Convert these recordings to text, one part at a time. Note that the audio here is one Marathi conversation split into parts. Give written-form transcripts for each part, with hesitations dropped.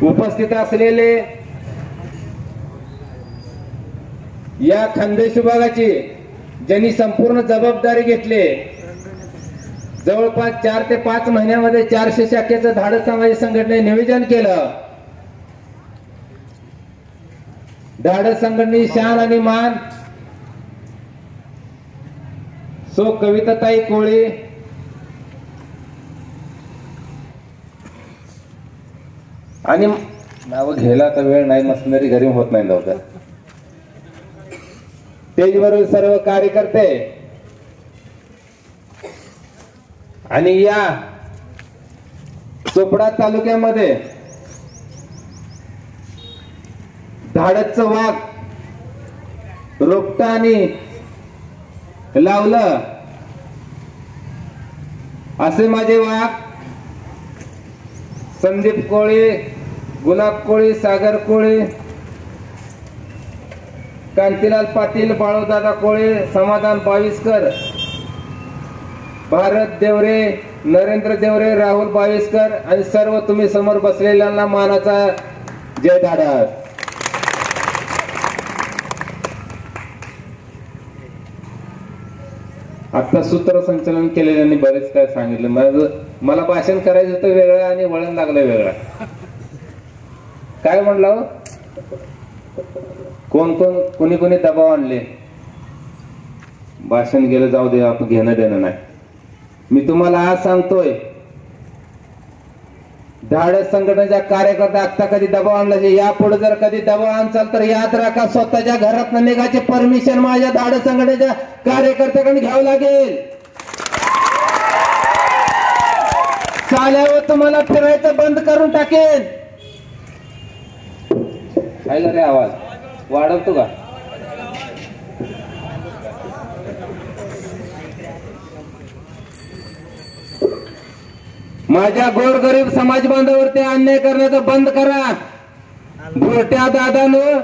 उपस्थित असलेले या खानदेश विभागाची ज्यांनी संपूर्ण जबाबदारी घेतली, जवळपास 4 ते 5 महिन्यामध्ये 400 शाखेचं धाडस सामाजिक संघटनेने नियोजन केलं. धाडस संघटने शान आणि मान सो कविताताई कोळी, आणि नाव घ्यायला तर वेळ नाही, मशिनरी घरी होत नाही लवकर. त्याचबरोबर सर्व कार्यकर्ते आणि या चोपडा तालुक्यामध्ये धाडसचं वाघ रोपटा आणि लावलं असे माझे वाघ संदीप कोळी, गुलाब कोळी, सागर कोळी, कांतीलाल पाटील, बाळूदादा कोळी, समाधान बाविस्कर, भारत देवरे, नरेंद्र देवरे, राहुल बाविस्कर आणि सर्व तुम्ही समोर बसलेल्यांना मानाचा जय धाडस. आता सूत्रसंचालन केलेल्याने बरेच काय सांगितलं. मला भाषण करायचं होतं वेगळं आणि वळण लागलं वेगळं. काय म्हणलं, कोणी दबाव आणले, भाषण गेलं जाऊ दे, आपण घेणं देणं नाही. मी तुम्हाला आज सांगतोय, धाडस संघटनेच्या कार्यकर्ता आता कधी दबाव आणला, यापुढे जर कधी दबाव आणचाल तर याद राखा, स्वतःच्या घरात निघायची परमिशन माझ्या धाडस संघटनेच्या कार्यकर्त्याकडे घ्यावं लागेल. चाल्यावर तुम्हाला फिरायचं बंद करून टाकेल. ऐका रे, आवाज वाढवतो का? माझ्या गोरगरीब समाज बांधवावरती अन्याय करण्याचं बंद करा. भोरट्या दादानं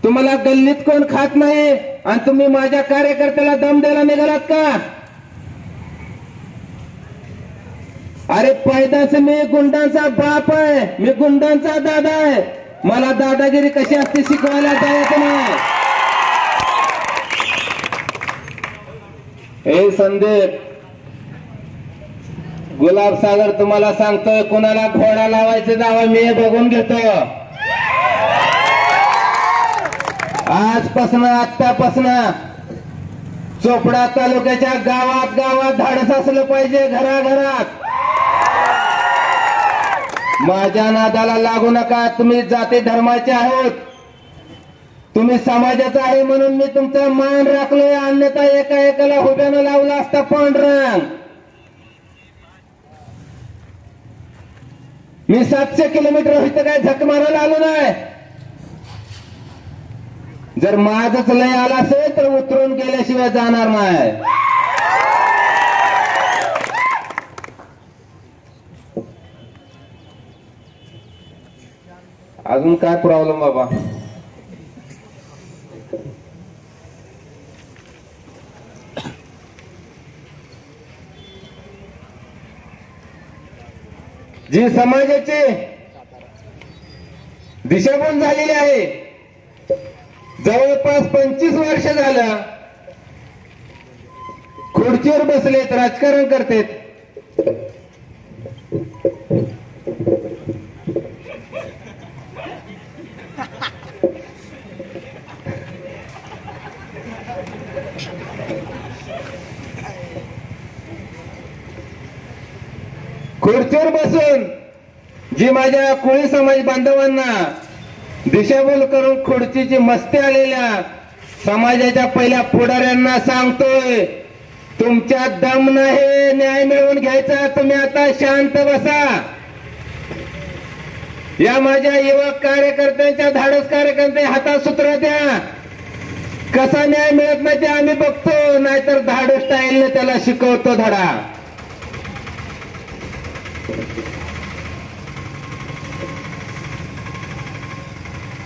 तुम्हाला गल्लीत कोण खात नाही आणि तुम्ही माझ्या कार्यकर्त्याला दम द्यायला निघालात का? अरे पैदास मी गुंडांचा बाप आहे, मी गुंडांचा दादा आहे. मला दादागिरी कशी असते शिकवायला जायचं नाही. हे संदीप, गुलाब सागर तुम्हाला सांगतोय, कुणाला घोडा लावायचं जावं मी बघून घेतो. आजपासून आतापासून चोपडा तालुक्याच्या गावात गावात धाडस असलं पाहिजे, घराघरात. माझ्या नादाला लागू नका. तुम्ही जाती धर्माचे आहोत, तुम्ही समाजाचा आहे म्हणून मी तुमचा मान राखलोय, अन्यथा एका एकाला हुब्यानं लावला असता पांढरंग. मी 700 किलोमीटर इथं काय झक मारायला आलो नाही. जर माझच लय आला असेल तर उतरून गेल्याशिवाय जाणार नाही. अजून काय प्रॉब्लेम बाबा? जी समाजाची दिशाभूल झालेली आहे, जवळपास 25 वर्ष झालं खुर्चीवर बसलेत, राजकारण करतेत. खुर्चीवर बसून जी माझ्या कोळी समाज बांधवांना दिशाभूल करून खुर्चीची मस्ती आलेल्या समाजाच्या पहिल्या पुढाऱ्यांना सांगतोय, तुमच्यात दम नाही न्याय मिळवून घ्यायचा. तुम्ही आता शांत बसा. या माझ्या युवक कार्यकर्त्यांच्या, धाडस कार्यकर्त्यांच्या हातात सूत्र द्या. कसा न्याय मिळत नाही ते आम्ही बघतो, नाहीतर धाडस स्टाईलने त्याला शिकवतो धडा.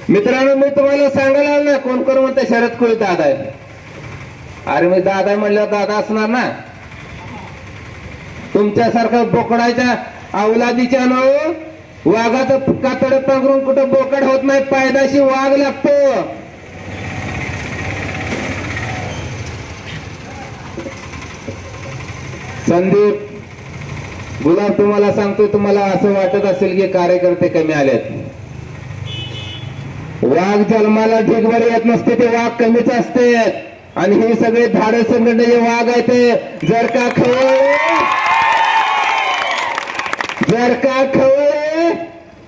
मित्रांनो, मी तुम्हाला सांगायला आलो ना, कोण कोण म्हणते शरद कोळी दादा आहे. अरे मी दादा म्हणल्यावर दादा असणार ना. तुमच्यासारखं बोकडाच्या अवलादीच्या नाव वाघाचं कातड पांघरून कुठं बोकड होत नाही, पायदाशी वाघ लागतो. संदीप गुलाब, तुम्हाला सांगतो, तुम्हाला असं वाटत असेल की कार्यकर्ते कमी आलेत. वाघ जन्माला ढिगभर येत नसते, ते वाघ कमीच असते. आणि हे सगळे धाडस संघटनेचे वाघ आहेत ते जर का खवळे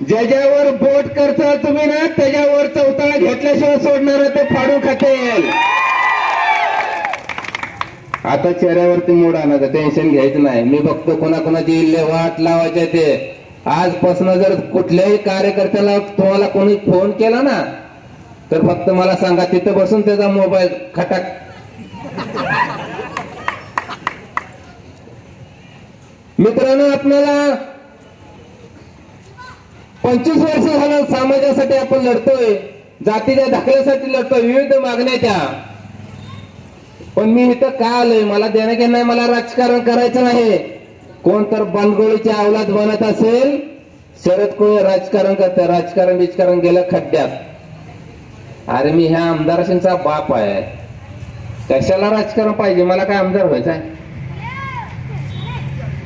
ज्याच्यावर बोट करता तुम्ही ना, त्याच्यावर चौताळा घेतल्याशिवाय सोडणार ते फाडू खातेल. आता चेहऱ्यावरती मूड आणायचं, टेन्शन घ्यायचं नाही. मी बघतो कोणाकोणाची इल्ले वाट लावायचे ते. आजपासून जर कुठल्याही कार्यकर्त्याला तुम्हाला कोणी फोन केला ना, तर फक्त मला सांगा, तिथं बसून त्याचा मोबाईल खटाक. मित्रांनो, आपल्याला 25 वर्ष झालं समाजासाठी आपण लढतोय, जातीच्या दाखल्यासाठी लढतोय, विविध मागण्याच्या. पण मी इथं का आलोय, मला देणं घेणं नाही, मला राजकारण करायचं नाही. कोण तर बनगोळीची अवलाद बनत असेल, शरद कोळे राजकारण करते, राजकारण गेलं खड्ड्यात. अरे मी ह्या आमदारांचा बाप आहे, कशाला राजकारण पाहिजे? मला काय आमदार व्हायचं आहे?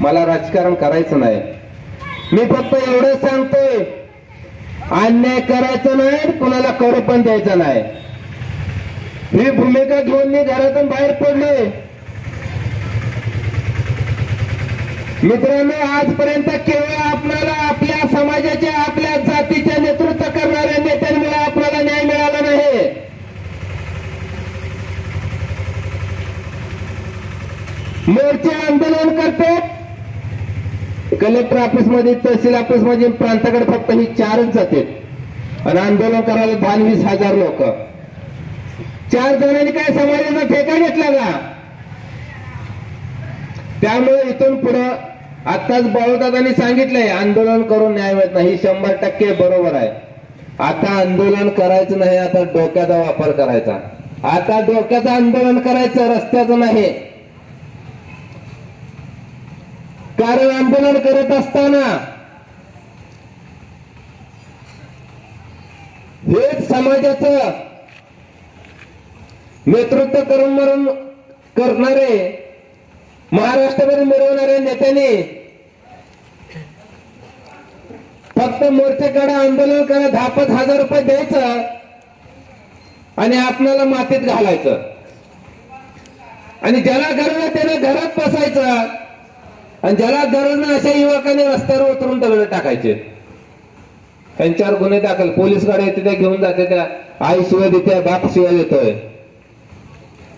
मला राजकारण करायचं नाही. मी फक्त एवढंच सांगतोय, अन्याय करायचं नाही, कुणाला करू पण द्यायचं नाही. ही भूमिका घेऊन मी घरातून बाहेर पडलोय. मित्रांनो, आजपर्यंत केवळ आपल्याला आपल्या समाजाच्या, आपल्या जातीचे नेतृत्व करणाऱ्या नेत्यांमुळे आपल्याला न्याय मिळाला नाही. मोर्चे आंदोलन करतात, कलेक्टर ऑफिसमध्ये, तहसील ऑफिसमध्ये, प्रांताकडे फक्त ही 4च जातात आणि आंदोलन करायला 10-20 हजार लोक. 4 जणांनी काय समाजाचा ठेका घेतला का? त्यामुळे इथून पुढे आताच बाळूदादांनी सांगितलंय, आंदोलन करून न्याय मिळत नाही. 100% बरोबर आहे. आता आंदोलन करायचं नाही, आता डोक्याचा वापर करायचा. आता डोक्याचं आंदोलन करायचं, रस्त्याचं नाही. कारण आंदोलन करत असताना हेच समाजाचं नेतृत्व करून करणारे, महाराष्ट्रामध्ये मिळवणाऱ्या नेत्यांनी फक्त मोर्चेकडे आंदोलन करा, 10-5 हजार रुपये द्यायचं आणि आपल्याला मातीत घालायचं. आणि ज्याला गरज आहे त्याने घरात बसायचं आणि ज्याला गरज नाही अशा युवकांनी रस्त्यावर उतरून दगड टाकायचे. त्यांच्यावर गुन्हे दाखल, पोलीस गाडी येते, त्या घेऊन जाते, त्या आई शिवाय देते, बाप शिवाय देतोय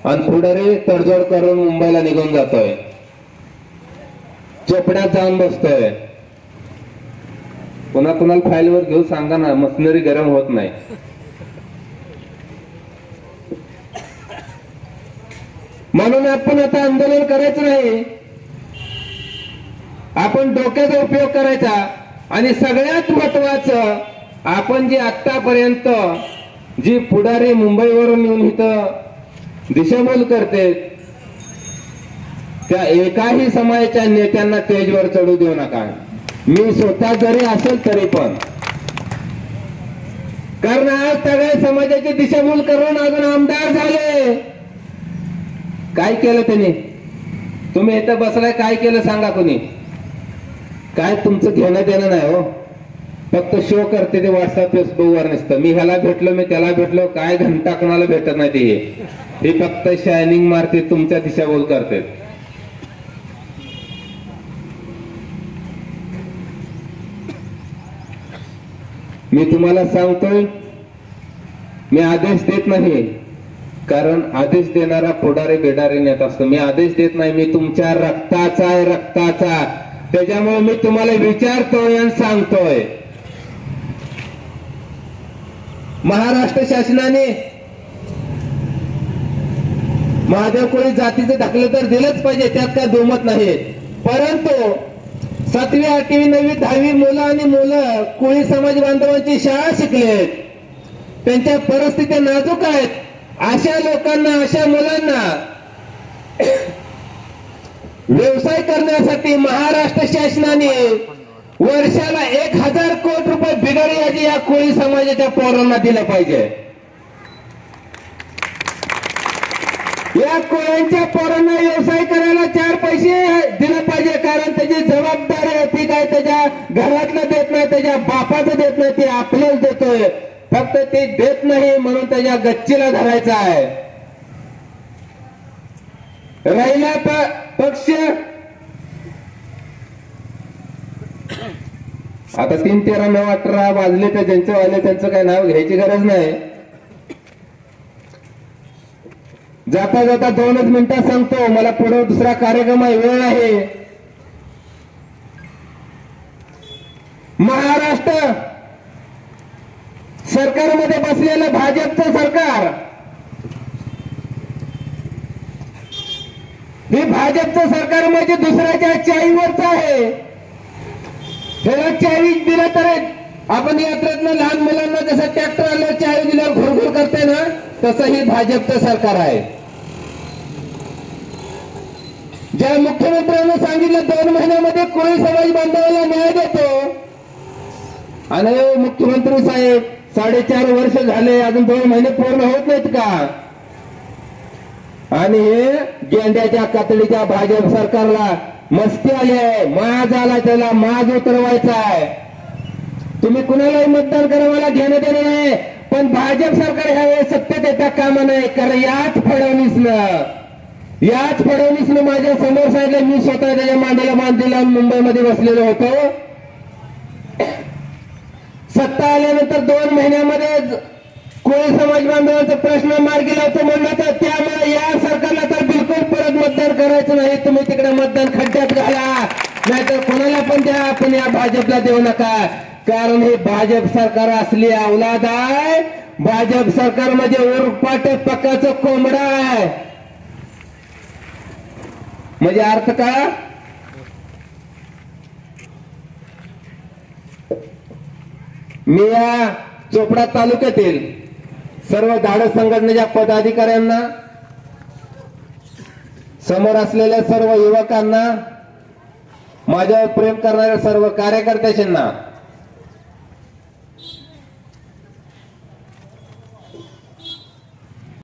आणि पुढारी तडजोड करून मुंबईला निघून जातोय, चोपड्यात जाऊन बसतोय. कुणाला फाईलवर घेऊ सांगा ना, मशिनरी गरम होत नाही. म्हणून आपण आता आंदोलन करायचं नाही, आपण डोक्याचा उपयोग करायचा. आणि सगळ्यात महत्वाचं, आपण जी आतापर्यंत जी पुढारी मुंबईवरून येऊन इथं दिशाभूल करते, त्या एकाही समाजाच्या नेत्यांना स्टेजवर चढू देऊ नका. मी स्वतः जरी असेल तरी पण. कारण आज सगळ्या समाजाची दिशाभूल करून अजून आमदार झाले. काय केलं त्यांनी? तुम्ही इथं बसलाय, काय केलं सांगा कोणी? काय तुमचं घेणं देणं नाही हो. फक्त शो करते ते व्हॉट्सअप फेसबुकवर नसतं. मी ह्याला भेटलो, मी त्याला भेटलो, काय घंटा कोणाला भेटत नाही. ते फक्त शायनिंग मारते, तुमच्या दिशाभूल करते. मी तुम्हाला सांगतोय, मी आदेश देत नाही, कारण आदेश देणारा पुढारी बेडारी नेत असतो. मी आदेश देत नाही, मी तुमच्या रक्ताचा आहे, रक्ताचा. त्याच्यामुळे मी तुम्हाला विचारतोय आणि सांगतोय, महाराष्ट्र शासनाने महादेव कोळी जातीचे दाखले तर दिलंच पाहिजे, त्यात काय दुमत नाही. परंतु 7वी, 8वी, 9वी, 10वी मुलं आणि मुलं कोळी समाज बांधवांची शाळा शिकलेत, त्यांच्या परिस्थिती नाजूक आहेत. अशा लोकांना, अशा मुलांना व्यवसाय करण्यासाठी महाराष्ट्र शासनाने वर्षाला 1000 कोटी रुपये बिगर यादी या कोळी समाजाच्या पोरांना दिलं पाहिजे. या कोळ्यांच्या पोरांना व्यवसाय करायला 4 पैसे दिले पाहिजे, कारण त्याची जबाबदारी ती काय त्याच्या घरातलं देत नाही, त्याच्या बापाचं देत नाही, ते आपल्याला देतोय. फक्त ते देत नाही म्हणून त्याच्या गच्चीला धरायचा आहे. राहिला पक्ष आता 3, 13, 9, 18 वाजले तर ज्यांचे वाजले त्यांचं काय नाव घ्यायची गरज नाही. जाता जाता 2च मिनिटात सांगतो, मला पुढे दुसरा कार्यक्रम आहे, वेळ आहे. महाराष्ट्र सरकारमध्ये बसलेलं भाजपचं सरकार, हे भाजपचं सरकार म्हणजे दुसऱ्याच्या चावीवरच आहे. त्याला चावी दिलं तर आपण यात्रेतनं लहान मुलांना जसं ट्रॅक्टर आलं चावी दिल्यावर घुरघुर करते ना, तसं हे भाजपचं सरकार आहे. ज्या मुख्यमंत्र्यांनी सांगितलं 2 महिन्यामध्ये कोळी समाज बांधवाला न्याय देतो, आणि मुख्यमंत्री साहेब 4.5 वर्ष झाले, अजून 2 महिने पूर्ण होत नाहीत का? आणि हे गेंड्याच्या कातडीच्या भाजप सरकारला मस्ती आली आहे. माज आला, त्याला माज उतरवायचा आहे. तुम्ही कुणालाही मतदान करा, मला घेणं देणं नाही, पण भाजप सरकार ह्या सत्तेत येता कामा नाही. कारण याच फडणवीसनं माझ्या समोर सांगितलं, मी स्वतः त्याच्या मांडीला मान दिला, मुंबईमध्ये बसलेलो होतो. सत्ता आल्यानंतर 2 महिन्यामध्ये कोळी समाज बांधवांचा प्रश्न मार्गी लावतो म्हणलं, तर त्यामुळे या सरकारला तर बिलकुल परत मतदान करायचं नाही. तुम्ही तिकडे मतदान खड्ड्यात घाला, नाहीतर कोणाला पण द्या, आपण या भाजपला देऊ नका. कारण हे भाजप सरकार असली अवलाद आहे. भाजप सरकार म्हणजे उरपाट पक्काचं कोंबडा आहे. म्हणजे अर्थ का? मी या चोपडा तालुक्यातील सर्व धाडस संघटनेच्या पदाधिकाऱ्यांना, समोर असलेल्या सर्व युवकांना, माझ्यावर प्रेम करणाऱ्या सर्व कार्यकर्त्यांना